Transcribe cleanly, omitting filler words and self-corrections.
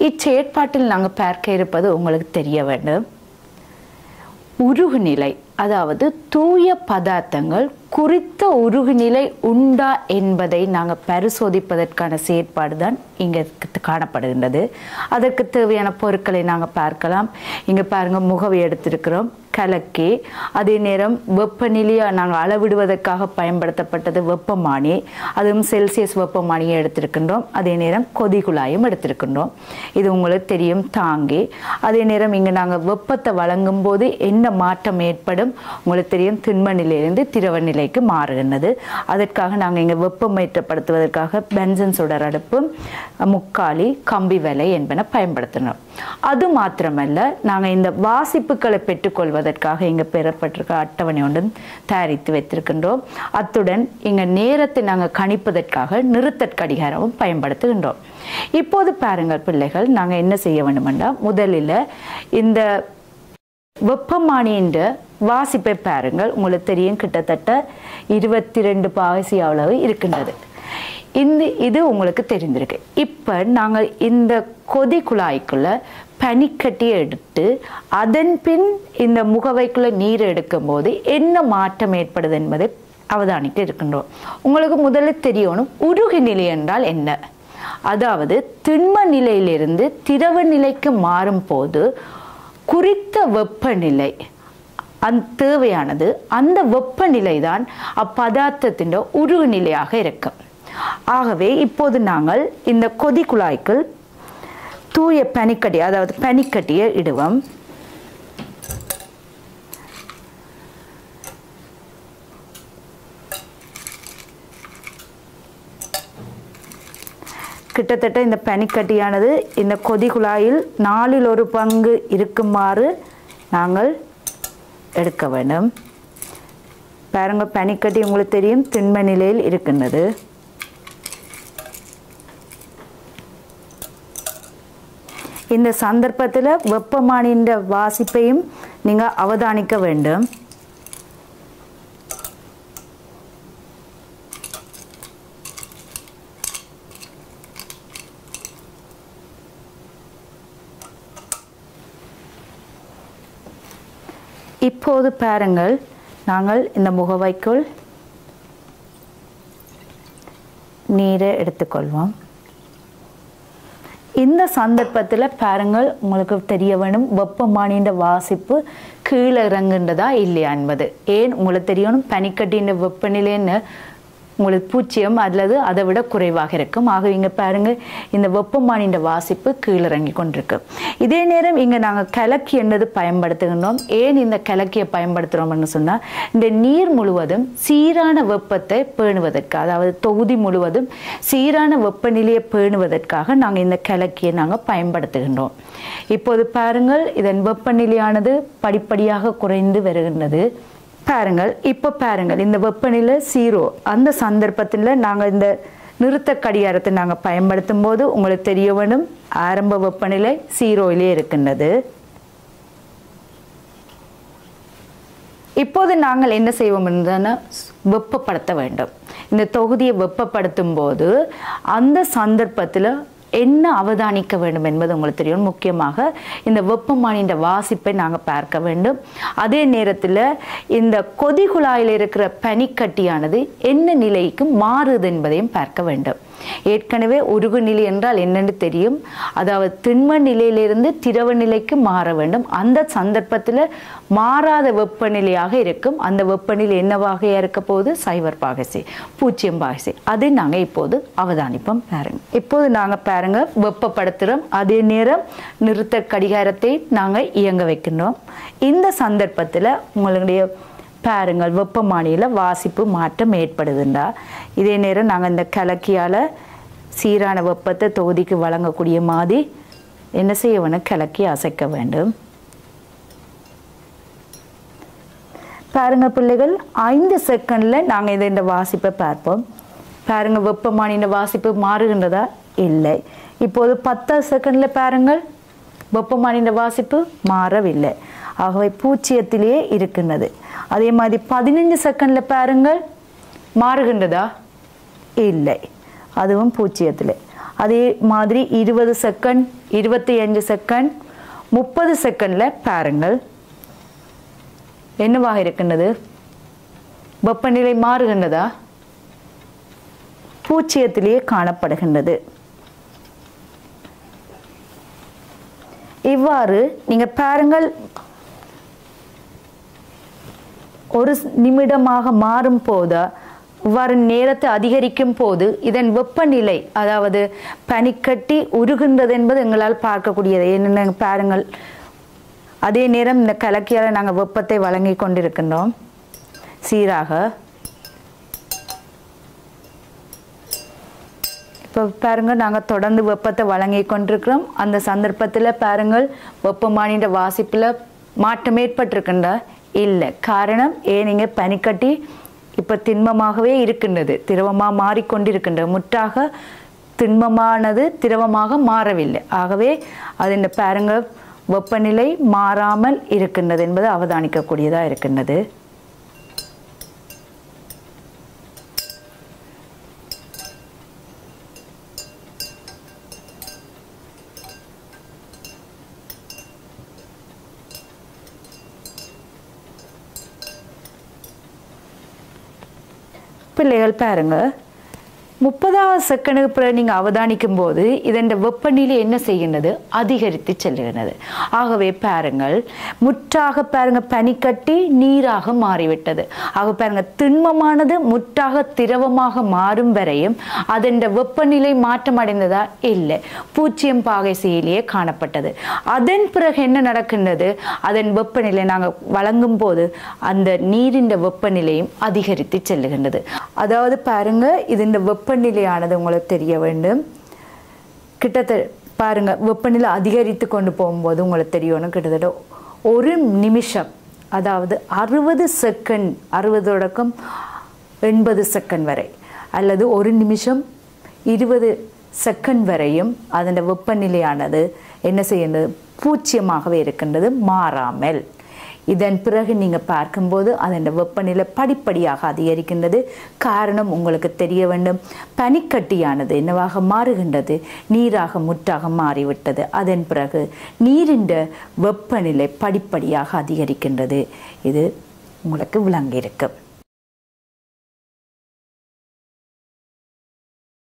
இச்செயற்பாட்டில் நாங்கள் பார்க்க இருப்பது உங்களுக்கு தெரிய வேண்டும். உருகுநிலை, அதாவது தூய பதார்த்தங்கள் குறித்த உருகுநிலை உண்டா என்பதை நாங்கள் பரிசோதிப்பதற்கான செயற்பாடு தான் இங்கே காணப்படுகின்றது. அதற்கு தேவையான பொருட்களை நாங்கள் பார்க்கலாம். இங்கே பாருங்கள், முகவை எடுத்திருக்கிறோம், கலக்கி, அதே நேரம் வெப்பநிலையை நாங்கள் அளவிடுவதற்காக பயன்படுத்தப்பட்டது வெப்பமானி, அதுவும் செல்சியஸ் வெப்பமானியை எடுத்திருக்கின்றோம். அதே நேரம் கொதிகுழாயும் எடுத்திருக்கின்றோம். இது உங்களுக்கு தெரியும், தாங்கி. அதே நேரம் இங்கே நாங்கள் வெப்பத்தை வழங்கும் போது என்ன மாற்றம் ஏற்படும் உங்களுக்கு தெரியும், திண்ம நிலையிலிருந்து திரவ நிலைக்கு மாறுகின்றது. அதற்காக நாங்கள் இங்கே வெப்பமேற்றப்படுத்துவதற்காக பென்சன் சுடர் அடுப்பு, முக்காலி, கம்பி வலை என்பன பயன்படுத்தினோம். அது மாத்திரமல்ல, நாங்கள் இந்த வாசிப்புகளை பெற்றுக்கொள்வதற்காக இங்கே பெறப்பட்டிருக்க அட்டவணை ஒன்று தயாரித்து வைத்திருக்கின்றோம். அத்துடன் இங்கே நேரத்தை நாங்கள் கணிப்பதற்காக நிறுத்தற் கடிகாரமும் பயன்படுத்துகின்றோம். இப்போது பாருங்கள் பிள்ளைகள், நாங்கள் என்ன செய்ய வேண்டுமென்றால், முதலில் இந்த வெப்பமானியின் வாசிப்பை பாருங்கள். உங்களுக்கு தெரியும், கிட்டத்தட்ட 22 பாகசி அளவு இருக்கின்றது. இது உங்களுக்கு தெரிந்திருக்கு. இப்போ நாங்கள் இந்த கொதி குழாய்க்குள்ள பனிக்கட்டியை எடுத்து அதன் பின் இந்த முகவைக்குள்ள நீர் எடுக்கும் போது என்ன மாற்றம் ஏற்படுது என்பதை அவதானிக்க இருக்கின்றோம். உங்களுக்கு முதல்ல தெரியணும், உருகுநிலை என்றால் என்ன. அதாவது திண்ம நிலையிலிருந்து திரவ நிலைக்கு மாறும் போது குறித்த வெப்பநிலை தேவையானது, அந்த வெப்பநிலை தான் அப்பதார்த்தத்தின் உருகுநிலையாக இருக்கும். ஆகவே இப்போது நாங்கள் இந்த கொதி குழாய்க்குள் தூய பனிக்கட்டி, அதாவது பனிக்கட்டியை இடுவோம். கிட்டத்தட்ட இந்த பனிக்கட்டியானது இந்த கொதி குழாயில் 4 பங்கு இருக்குமாறு நாங்கள் எடுக்க வேண்டும். பாருங்க, பனிக்கட்டி உங்களுக்கு தெரியும், திண்ம நிலையில் இருக்கின்றது. இந்த சந்தர்ப்பத்தில் வெப்பமானியின் வாசிப்பையும் நீங்கள் அவதானிக்க வேண்டும். இப்போது பாருங்கள், நாங்கள் இந்த முகவைக்குள் நீரை எடுத்துக்கொள்வோம். இந்த சந்தர்ப்பத்தில் பாருங்கள், உங்களுக்கு தெரிய வேணும் வெப்பமானியின் வாசிப்பு கீழே இறங்குன்றதா இல்லையா என்பது. ஏன் உங்களுக்கு தெரியணும், பனிக்கட்டியின் வெப்பநிலைன்னு உங்களுக்கு 0 அல்லது அதை விட குறைவாக இருக்கும். ஆக இங்கே பாருங்கள், இந்த வெப்பமானியின் வாசிப்பு கீழிறங்கி கொண்டிருக்கு. இதே நேரம் இங்கே நாங்கள் கலக்கி என்னது பயன்படுத்துகின்றோம். ஏன் இந்த கலக்கியை பயன்படுத்துகிறோம்னு சொன்னால், இந்த நீர் முழுவதும் சீரான வெப்பத்தை பேணுவதற்கு, அதாவது தொகுதி முழுவதும் சீரான வெப்பநிலையை பேணுவதற்காக நாங்கள் இந்த கலக்கியை நாங்கள் பயன்படுத்துகின்றோம். இப்போது பாருங்கள், இதன் வெப்பநிலையானது படிப்படியாக குறைந்து வருகின்றது. பாருங்கள், இப்போ பாருங்கள், இந்த வெப்பநிலை 0. அந்த சந்தர்ப்பத்தில் நாங்கள் இந்த நிறுத்த கடிகாரத்தை நாங்கள் பயன்படுத்தும் போது உங்களுக்கு தெரிய வேண்டும், ஆரம்ப வெப்பநிலை 0 இருக்கின்றது. இப்போது நாங்கள் என்ன செய்வோம் என்றால், வெப்பப்படுத்த வேண்டும். இந்த தொகுதியை வெப்பப்படுத்தும் போது அந்த சந்தர்ப்பத்தில் என்ன அவதானிக்க வேண்டும் என்பது உங்களுக்கு தெரியும். முக்கியமாக இந்த வெப்பமானியின் வாசிப்பை நாங்கள் பார்க்க வேண்டும். அதே நேரத்தில் இந்த கொதி குழாயில் இருக்கிற பனிக்கட்டியானது என்ன நிலைக்கு மாறுது என்பதையும் பார்க்க வேண்டும். ஏற்கனவே உருகு நிலை என்றால் என்னென்னு தெரியும். அதாவது திண்ம நிலையிலிருந்து திரவ நிலைக்கு மாற வேண்டும். அந்த சந்தர்ப்பத்தில் மாறாத வெப்பநிலையாக இருக்கும். அந்த வெப்பநிலை என்னவாக இருக்க போது 0 பாகசி, 0 பாகசி. அதை நாங்கள் இப்போது அவதானிப்போம். பாருங்க, இப்போது நாங்கள் பாருங்க வெப்பப்படுத்துகிறோம். அதே நேரம் நிறுத்த கடிகாரத்தை நாங்கள் இயங்க வைக்கின்றோம். இந்த சந்தர்ப்பத்தில் உங்களுடைய பாருங்கள், வெப்பமானியில் வாசிப்பு மாற்றம் ஏற்படுதுண்டா. இதே நேரம் நாங்கள் இந்த கலக்கியால் சீரான வெப்பத்தை தொகுதிக்கு வழங்கக்கூடிய மாதிரி என்ன செய்ய வேணும், கலக்கி அசைக்க வேண்டும். பாருங்க பிள்ளைகள், 5 செகண்டில் நாங்கள் இந்த வாசிப்பை பார்ப்போம். பாருங்க, வெப்பமானியின் வாசிப்பு மாறுகின்றதா? இல்லை. இப்போது 10 செகண்டில் பாருங்கள், வெப்பமானியின் வாசிப்பு மாறவில்லை. ஆகவே 0 இருக்கின்றது. அதே மாதிரி 15 செகண்டில் பாருங்கள், மாறுகின்றதா? இல்லை, அதுவும் 0. அதே மாதிரி 20 செகண்ட், 25 செகண்ட், 30 செகண்ட்ல பாருங்கள் என்னவாக இருக்கின்றது? வெப்பநிலை மாறுகின்றதா? பூஜ்ஜியத்திலேயே காணப்படுகின்றது. இவ்வாறு நீங்க பாருங்கள், ஒரு நிமிடமாக மாறும் போது, இவ்வாறு நேரத்தை அதிகரிக்கும் போது இதன் வெப்பநிலை, அதாவது பனிக்கட்டி உருகின்றது என்பது எங்களால் பார்க்கக்கூடியது. என்னென்ன பாருங்கள், அதே நேரம் இந்த கலக்கியால் நாங்கள் வெப்பத்தை வழங்கி கொண்டிருக்கின்றோம் சீராக. இப்போ பாருங்கள், நாங்கள் தொடர்ந்து வெப்பத்தை வழங்கி கொண்டிருக்கிறோம். அந்த சந்தர்ப்பத்தில் பாருங்கள், வெப்பமானின்ற வாசிப்பில் மாற்றம் ஏற்பட்டிருக்கின்ற இல்லை. காரணம் ஏனிங்க பனிக்கட்டி இப்போ திண்மமாகவே இருக்கின்றது, திரவமாக மாறிக்கொண்டிருக்கின்ற, முற்றாக திண்மமானது திரவமாக மாறவில்லை. ஆகவே அது இந்த பாருங்கள் வெப்பநிலை மாறாமல் இருக்கின்றது என்பது அவதானிக்கக்கூடியதாக இருக்கின்றது. பிள்ளைகள் பாருங்க, 30வது செகண்டுக்கு பிறகு நீங்கள் அவதானிக்கும் போது இதன் வெப்பநிலை என்ன செய்கின்றது? அதிகரித்து செல்லுகிறது. ஆகவே பாருங்கள், முற்றாக பாருங்க பனிக்கட்டி நீராக மாறிவிட்டது. ஆக பாருங்க, திண்மமானது முற்றாக திரவமாக மாறும் வரையும் அதன் வெப்பநிலை மாற்றம் அடைந்ததா? இல்லை, 0 பாகைசையிலேயே காணப்பட்டது. அதன் பிறகு என்ன நடக்கின்றது? அதன் வெப்பநிலை நாங்கள் வழங்கும் போது அந்த நீரின் வெப்பநிலையும் அதிகரித்து செல்லுகின்றது. அதாவது பாருங்க, இதன் வெப்பநிலையானது உங்களுக்கு தெரிய வேண்டும். கிட்டத்தட்ட பாருங்க, வெப்பநிலை அதிகரித்து கொண்டு போகும்போது உங்களுக்கு தெரியணும், கிட்டத்தட்ட ஒரு நிமிஷம், அதாவது 60 செகண்ட், 60 தொடக்கம் 80 செகண்ட் வரை, அல்லது ஒரு நிமிஷம் 20 செகண்ட் வரையும் அதன் வெப்பநிலையானது என்ன செய்கின்றது? 0 இருக்கின்றது, மாறாமல். இதன் பிறகு நீங்கள் பார்க்கும்போது அதன் வெப்பநிலை படிப்படியாக அதிகரிக்கின்றது. காரணம் உங்களுக்கு தெரிய வேண்டும், பனிக்கட்டியானது என்னவாக மாறுகின்றது? நீராக முற்றாக மாறிவிட்டது. அதன் பிறகு நீரின் வெப்பநிலை படிப்படியாக அதிகரிக்கின்றது. இது உங்களுக்கு விளங்கியிருக்கும்.